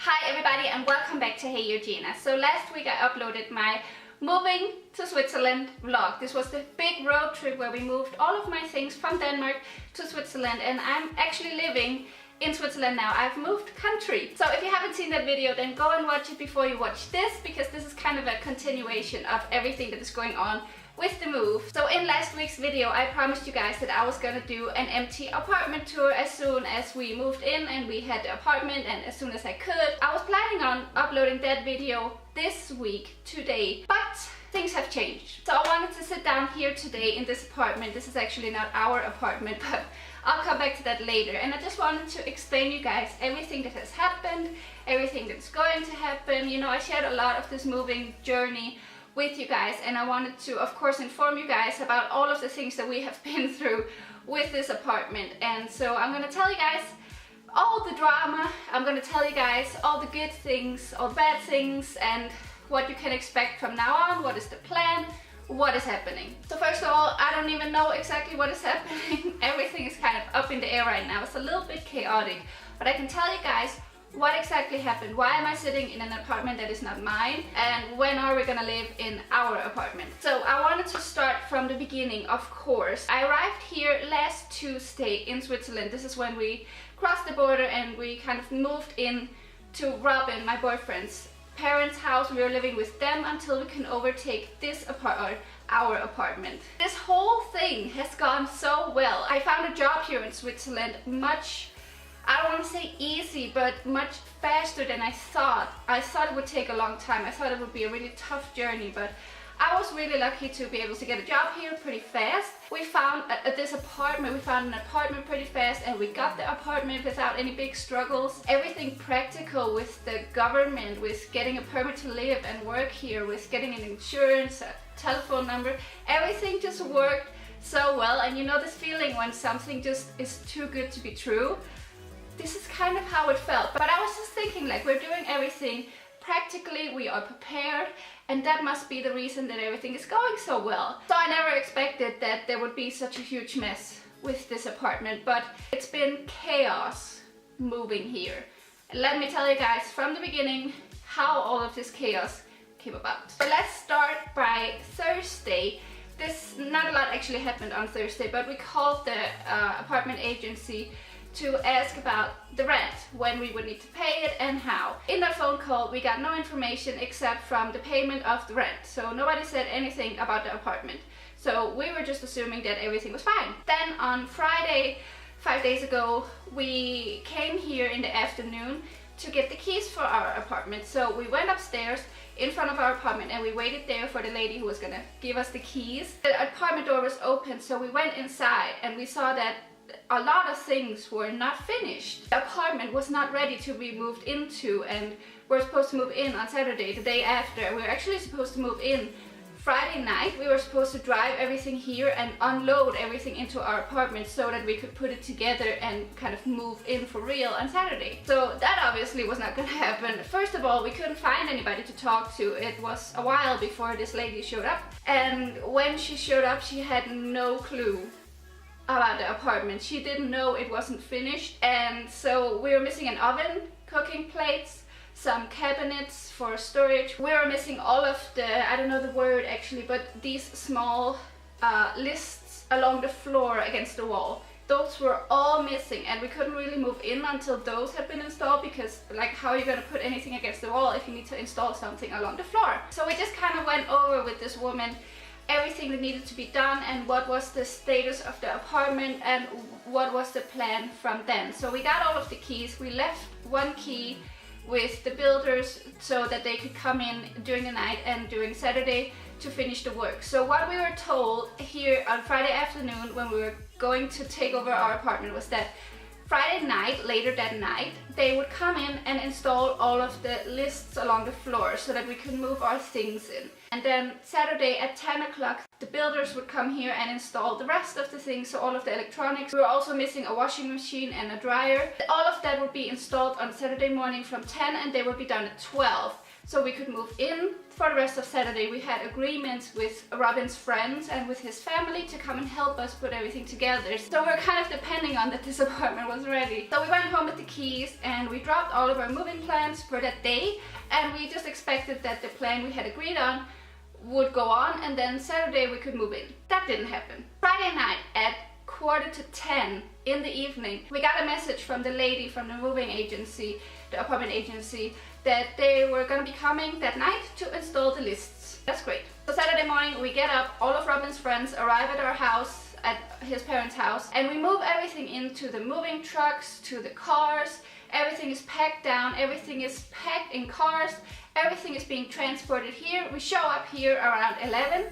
Hi everybody and welcome back to HeyEugena. So last week I uploaded my moving to Switzerland vlog. This was the big road trip where we moved all of my things from Denmark to Switzerland, and I'm actually living in Switzerland now. I've moved country. So if you haven't seen that video, then go and watch it before you watch this, because this is kind of a continuation of everything that is going on with the move. So in last week's video I promised you guys that I was gonna do an empty apartment tour as soon as we moved in and we had the apartment, and as soon as I could. I was planning on uploading that video this week, today, but things have changed. So I wanted to sit down here today in this apartment. This is actually not our apartment, but I'll come back to that later. And I just wanted to explain you guys everything that has happened, everything that's going to happen. You know, I shared a lot of this moving journey with you guys, and I wanted to, of course, inform you guys about all of the things that we have been through with this apartment. And so I'm gonna tell you guys all the drama, I'm gonna tell you guys all the good things, all the bad things, and what you can expect from now on, what is the plan, what is happening. So first of all, I don't even know exactly what is happening. Everything is kind of up in the air right now. It's a little bit chaotic, but I can tell you guys what exactly happened. Why am I sitting in an apartment that is not mine? And when are we gonna live in our apartment? So I wanted to start from the beginning, of course. I arrived here last Tuesday in Switzerland. This is when we crossed the border and we kind of moved in to Robin, my boyfriend's parents' house. We were living with them until we can overtake this our apartment. This whole thing has gone so well. I found a job here in Switzerland much, I don't want to say easy, but much faster than I thought. I thought it would take a long time. I thought it would be a really tough journey, but I was really lucky to be able to get a job here pretty fast. We found we found an apartment pretty fast, and we got the apartment without any big struggles. Everything practical with the government, with getting a permit to live and work here, with getting an insurance, a telephone number, everything just worked so well. And you know this feeling when something just is too good to be true? This is kind of how it felt. But I was just thinking, like, we're doing everything practically, we are prepared, and that must be the reason that everything is going so well. So I never expected that there would be such a huge mess with this apartment, but it's been chaos moving here. And let me tell you guys from the beginning how all of this chaos came about. So let's start by Thursday. Not a lot actually happened on Thursday, but we called the apartment agency to ask about the rent, when we would need to pay it and how. In that phone call we got no information except from the payment of the rent, so nobody said anything about the apartment. So we were just assuming that everything was fine. Then on Friday, 5 days ago, we came here in the afternoon to get the keys for our apartment. So we went upstairs in front of our apartment and we waited there for the lady who was gonna give us the keys. The apartment door was open, so we went inside and we saw that a lot of things were not finished. The apartment was not ready to be moved into, and we're supposed to move in on Saturday, the day after. We were actually supposed to move in Friday night. We were supposed to drive everything here and unload everything into our apartment so that we could put it together and kind of move in for real on Saturday. So that obviously was not gonna happen. First of all, we couldn't find anybody to talk to. It was a while before this lady showed up, and when she showed up she had no clue about the apartment. She didn't know it wasn't finished, and so we were missing an oven, cooking plates, some cabinets for storage. We were missing all of the, I don't know the word actually, but these small lists along the floor against the wall. Those were all missing, and we couldn't really move in until those had been installed, because like, how are you gonna put anything against the wall if you need to install something along the floor? So we just kind of went over with this woman everything that needed to be done and what was the status of the apartment and what was the plan from then. So we got all of the keys. We left one key with the builders so that they could come in during the night and during Saturday to finish the work. So what we were told here on Friday afternoon when we were going to take over our apartment was that Friday night, later that night, they would come in and install all of the lists along the floor so that we could move our things in. And then Saturday at 10 o'clock, the builders would come here and install the rest of the things, so all of the electronics. We were also missing a washing machine and a dryer. All of that would be installed on Saturday morning from 10, and they would be done at 12. so we could move in for the rest of Saturday. We had agreements with Robin's friends and with his family to come and help us put everything together. So we're kind of depending on that this apartment was ready. So we went home with the keys and we dropped all of our moving plans for that day, and we just expected that the plan we had agreed on would go on, and then Saturday we could move in. That didn't happen. Friday night at 9:45 in the evening, we got a message from the lady from the moving agency, the apartment agency, that they were going to be coming that night to install the lists. That's great. So Saturday morning we get up, all of Robin's friends arrive at our house, at his parents' house, and we move everything into the moving trucks, to the cars. Everything is packed down, everything is packed in cars, everything is being transported here. We show up here around 11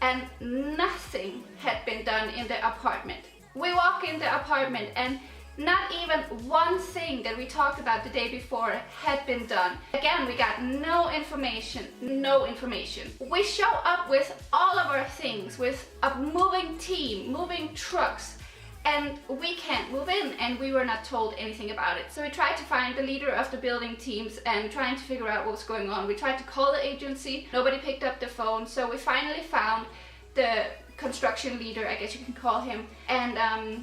and nothing had been done in the apartment. We walk in the apartment and not even one thing that we talked about the day before had been done. Again, we got no information. We show up with all of our things, with a moving team, moving trucks, and we can't move in, and we were not told anything about it. So we tried to find the leader of the building teams and trying to figure out what was going on. We tried to call the agency, nobody picked up the phone, so we finally found the construction leader, I guess you can call him, and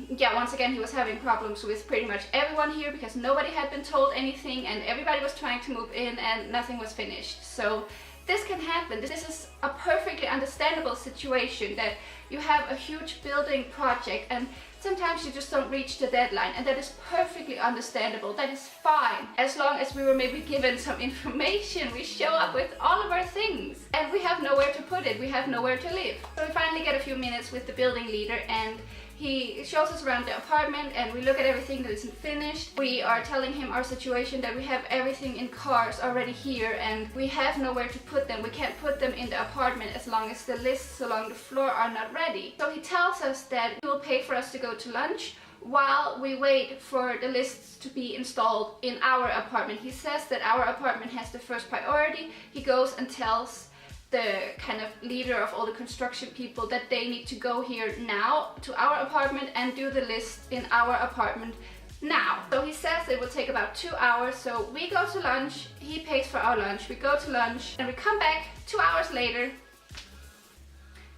yeah, once again he was having problems with pretty much everyone here because nobody had been told anything and everybody was trying to move in and nothing was finished. So this can happen. This is a perfectly understandable situation, that you have a huge building project and sometimes you just don't reach the deadline, and that is perfectly understandable. That is fine, as long as we were maybe given some information. We show up with all of our things and we have nowhere to put it, we have nowhere to live. So we finally get a few minutes with the building leader and he shows us around the apartment and we look at everything that isn't finished. We are telling him our situation, that we have everything in cars already here and we have nowhere to put them. We can't put them in the apartment as long as the lists along the floor are not ready. So he tells us that he will pay for us to go to lunch while we wait for the lists to be installed in our apartment. He says that our apartment has the first priority. He goes and tells the kind of leader of all the construction people that they need to go here now to our apartment and do the list in our apartment now. So he says it will take about 2 hours, so we go to lunch, he pays for our lunch, we go to lunch, and we come back 2 hours later.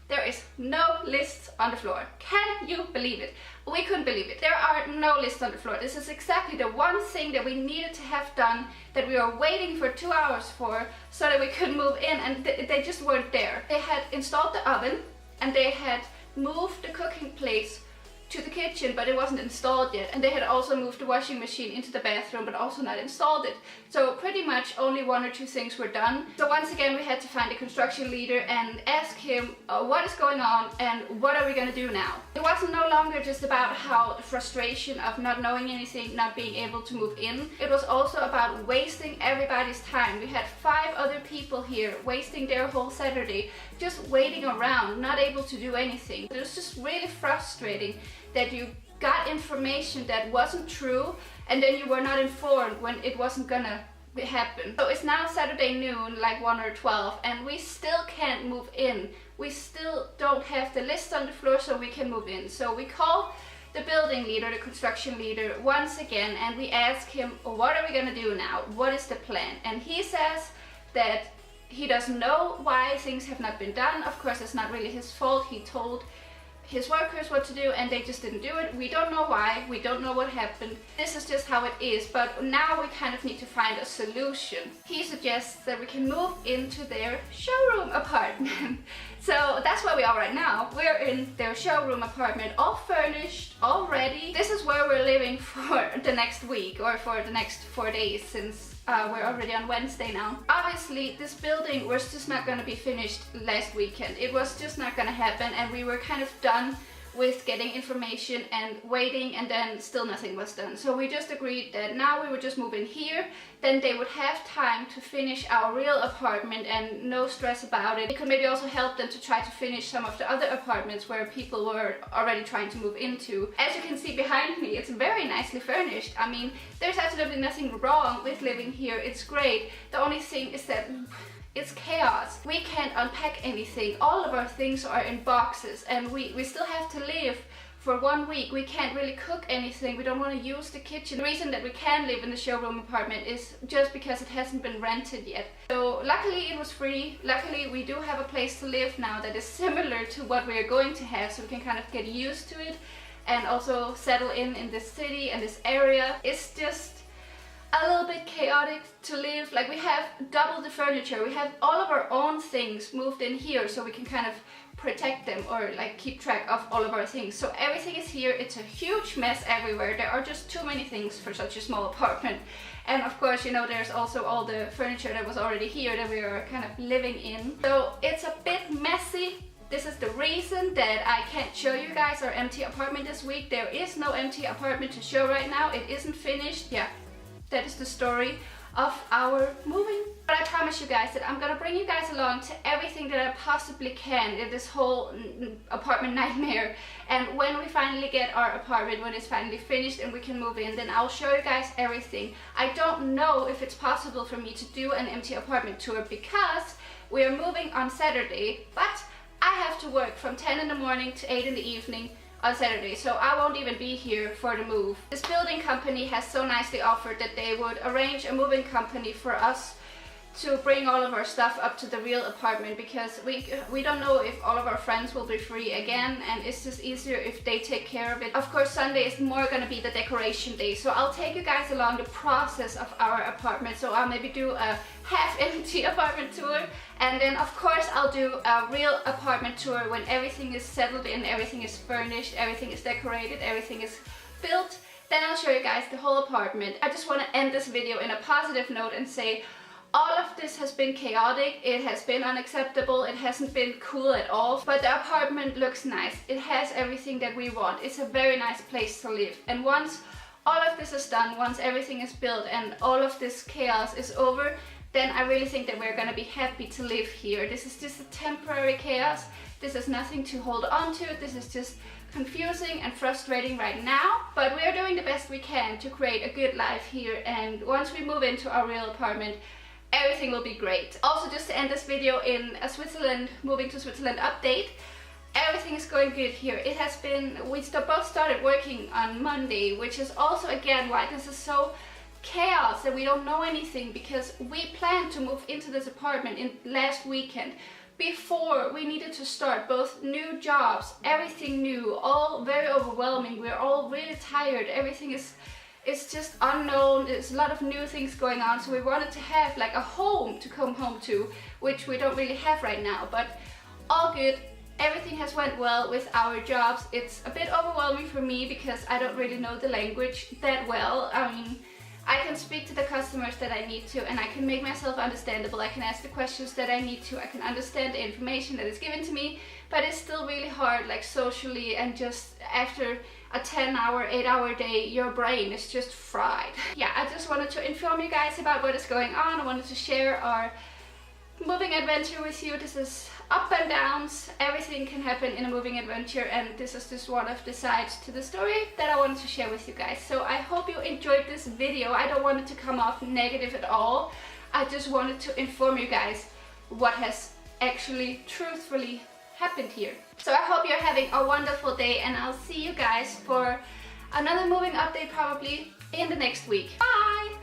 There is no lists on the floor. Can you believe it? We couldn't believe it. There are no lists on the floor. This is exactly the one thing that we needed to have done, that we were waiting for 2 hours for, so that we could move in, and they just weren't there. They had installed the oven and they had moved the cooking plates to the kitchen, but it wasn't installed yet, and they had also moved the washing machine into the bathroom but also not installed it. So pretty much only 1 or 2 things were done. So once again we had to find a construction leader and ask him what is going on and what are we going to do now. It wasn't no longer just about how the frustration of not knowing anything, not being able to move in. It was also about wasting everybody's time. We had 5 other people here wasting their whole Saturday just waiting around, not able to do anything. It was just really frustrating that you got information that wasn't true and then you were not informed when it wasn't gonna happen. So it's now Saturday noon, like 1 or 12, and we still can't move in. We still don't have the list on the floor so we can move in. So we call the building leader, the construction leader, once again, and we ask him, what are we gonna do now? What is the plan? And he says that he doesn't know why things have not been done. Of course, it's not really his fault. He told his workers what to do and they just didn't do it. We don't know why, we don't know what happened. This is just how it is, but now we kind of need to find a solution. He suggests that we can move into their showroom apartment. So that's where we are right now. We're in their showroom apartment, all furnished, all ready. This is where we're living for the next week, or for the next 4 days, since we're already on Wednesday now. Obviously, this building was just not going to be finished last weekend. It was just not going to happen, and we were kind of done with getting information and waiting, and then still nothing was done. So we just agreed that now we would just move in here, then they would have time to finish our real apartment and no stress about it. It could maybe also help them to try to finish some of the other apartments where people were already trying to move into. As you can see behind me, it's very nicely furnished. I mean, there's absolutely nothing wrong with living here. It's great. The only thing is that it's chaos. We can't unpack anything. All of our things are in boxes and we still have to live for 1 week we can't really cook anything. We don't want to use the kitchen. The reason that we can live in the showroom apartment is just because it hasn't been rented yet. So luckily it was free. Luckily we do have a place to live now that is similar to what we are going to have, so we can kind of get used to it and also settle in this city and this area. It's just a little bit chaotic to live. Like, we have double the furniture. We have all of our own things moved in here so we can kind of protect them or like keep track of all of our things. So everything is here. It's a huge mess everywhere. There are just too many things for such a small apartment. And of course, you know, there's also all the furniture that was already here that we are kind of living in. So it's a bit messy. This is the reason that I can't show you guys our empty apartment this week. There is no empty apartment to show right now. It isn't finished. Yeah, that is the story of our moving. But I promise you guys that I'm gonna bring you guys along to everything that I possibly can in this whole apartment nightmare. And when we finally get our apartment, when it's finally finished and we can move in, then I'll show you guys everything. I don't know if it's possible for me to do an empty apartment tour because we are moving on Saturday, but I have to work from 10 in the morning to 8 in the evening on Saturday, so I won't even be here for the move. This building company has so nicely offered that they would arrange a moving company for us to bring all of our stuff up to the real apartment, because we don't know if all of our friends will be free again, and it's just easier if they take care of it. Of course, Sunday is more gonna be the decoration day, so I'll take you guys along the process of our apartment. So I'll maybe do a half empty apartment tour, and then of course I'll do a real apartment tour when everything is settled in, everything is furnished, everything is decorated, everything is built. Then I'll show you guys the whole apartment. I just want to end this video in a positive note and say all of this has been chaotic, it has been unacceptable, it hasn't been cool at all, but the apartment looks nice. It has everything that we want. It's a very nice place to live. And once all of this is done, once everything is built and all of this chaos is over, then I really think that we're gonna be happy to live here. This is just a temporary chaos. This is nothing to hold on to. This is just confusing and frustrating right now, but we are doing the best we can to create a good life here, and once we move into our real apartment, everything will be great. Also, just to end this video in a moving to Switzerland update, everything is going good here. It has been, we both started working on Monday, which is also again why this is so chaos that we don't know anything, because we planned to move into this apartment in last weekend. Before we needed to start both new jobs, everything new, all very overwhelming. We're all really tired. Everything is it's just unknown. There's a lot of new things going on, so we wanted to have like a home to come home to, which we don't really have right now, but all good. Everything has went well with our jobs. It's a bit overwhelming for me because I don't really know the language that well. I mean, I can speak to the customers that I need to, and I can make myself understandable. I can ask the questions that I need to. I can understand the information that is given to me, but it's still really hard, like socially, and just after a 10-hour, 8-hour day, your brain is just fried. Yeah, I just wanted to inform you guys about what is going on. I wanted to share our moving adventure with you. This is up and downs. Everything can happen in a moving adventure, and this is just one of the sides to the story that I wanted to share with you guys. So I hope you enjoyed this video. I don't want it to come off negative at all. I just wanted to inform you guys what has actually truthfully happened here. So I hope you're having a wonderful day, and I'll see you guys for another moving update probably in the next week. Bye!